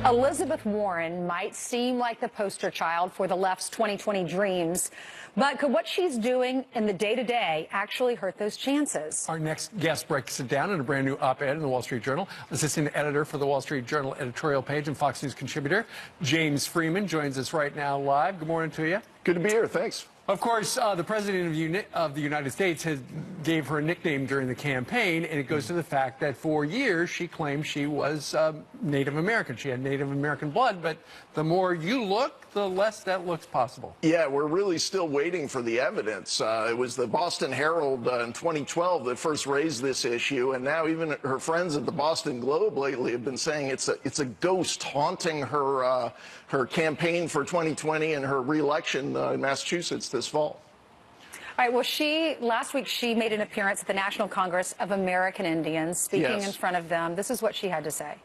Elizabeth Warren might seem like the poster child for the left's 2020 dreams, but could what she's doing in the day-to-day actually hurt those chances? Our next guest breaks it down in a brand new op-ed in the Wall Street Journal. Assistant editor for the Wall Street Journal editorial page and Fox News contributor James Freeman joins us right now live. Good morning to you. Good to be here. Thanks. Of course, the President of the United States gave her a nickname during the campaign, and it goes to the fact that for years she claimed she was Native American. She had Native American blood, but the more you look, the less that looks possible. Yeah, we're really still waiting for the evidence. It was the Boston Herald in 2012 that first raised this issue, and now even her friends at the Boston Globe lately have been saying it's a ghost haunting her her campaign for 2020 and her re-election in Massachusetts this fall. All right, well, last week she made an appearance at the National Congress of American Indians, speaking in front of them. This is what she had to say.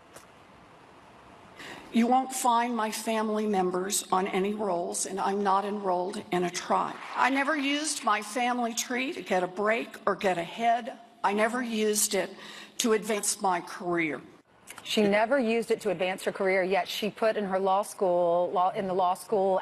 You won't find my family members on any rolls, and I'm not enrolled in a tribe. I never used my family tree to get a break or get ahead. I never used it to advance my career. She never used it to advance her career, yet she put in her law school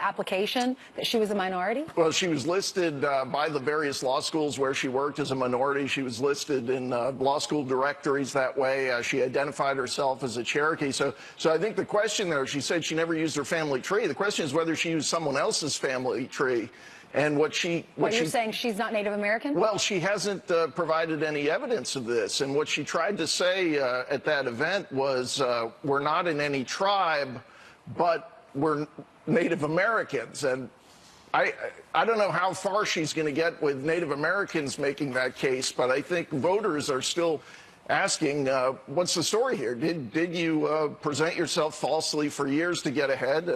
application that she was a minority? Well, she was listed by the various law schools where she worked as a minority. She was listed in law school directories that way. She identified herself as a Cherokee. So I think the question there, she said she never used her family tree. The question is whether she used someone else's family tree. And what you're saying she's not Native American? Well, she hasn't provided any evidence of this. And what she tried to say at that event was, we're not in any tribe, but we're Native Americans. And I don't know how far she's going to get with Native Americans making that case, but I think voters are still asking, what's the story here? Did you present yourself falsely for years to get ahead?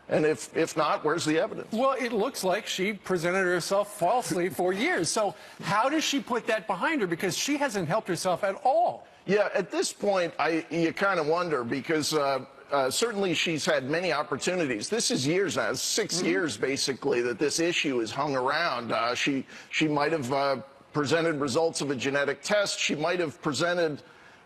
And if not, where's the evidence? Well, it looks like she presented herself falsely for years. So how does she put that behind her? Because she hasn't helped herself at all. Yeah, at this point, you kind of wonder because certainly she's had many opportunities. This is years now, 6 years basically that this issue is hung around. She might have presented results of a genetic test. She might have presented.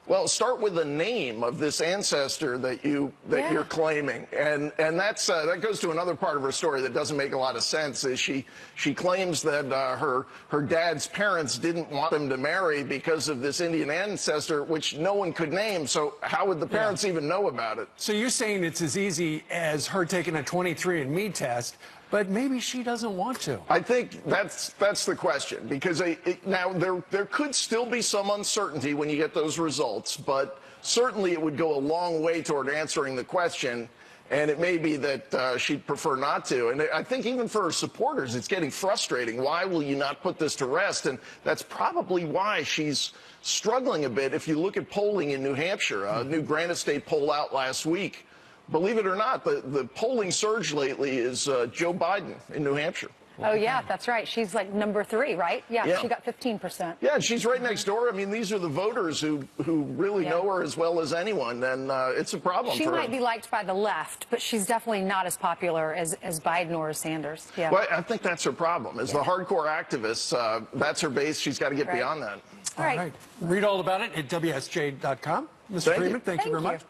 Well, start with the name of this ancestor that you're claiming, and that goes to another part of her story that doesn't make a lot of sense. Is she claims that her dad's parents didn't want them to marry because of this Indian ancestor, which no one could name. So how would the parents even know about it? So you're saying it's as easy as her taking a 23andMe test, but maybe she doesn't want to. I think that's the question, because now there could still be some uncertainty when you get those results, but certainly it would go a long way toward answering the question, and it may be that she'd prefer not to. And I think even for her supporters, it's getting frustrating. Why will you not put this to rest? And that's probably why she's struggling a bit. If you look at polling in New Hampshire, a new Granite State poll out last week, believe it or not, the polling surge lately is Joe Biden in New Hampshire. Oh, yeah, that's right. She's like number 3, right? Yeah, she got 15%. Yeah, and she's right next door. I mean, these are the voters who really know her as well as anyone, and it's a problem for her. She might be liked by the left, but she's definitely not as popular as Biden or Sanders. Yeah. Well, I think that's her problem. As the hardcore activists, that's her base. She's got to get beyond that. All right. Read all about it at WSJ.com. Mr. Freeman, thank you very much.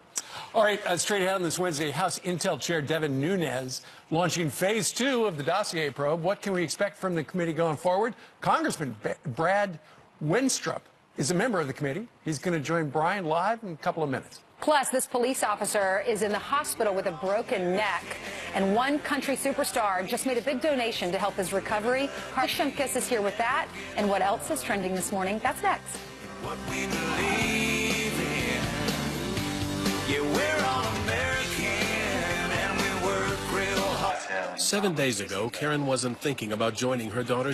All right, straight ahead on this Wednesday, House Intel Chair Devin Nunes launching phase 2 of the dossier probe. What can we expect from the committee going forward? Congressman Brad Wenstrup is a member of the committee. He's going to join Brian live in a couple of minutes. Plus, this police officer is in the hospital with a broken neck, and one country superstar just made a big donation to help his recovery. Harsh Shimkus is here with that, and what else is trending this morning? That's next. What we believe in. Yeah, we're all American, and we work real hard. 7 days ago, Karen wasn't thinking about joining her daughter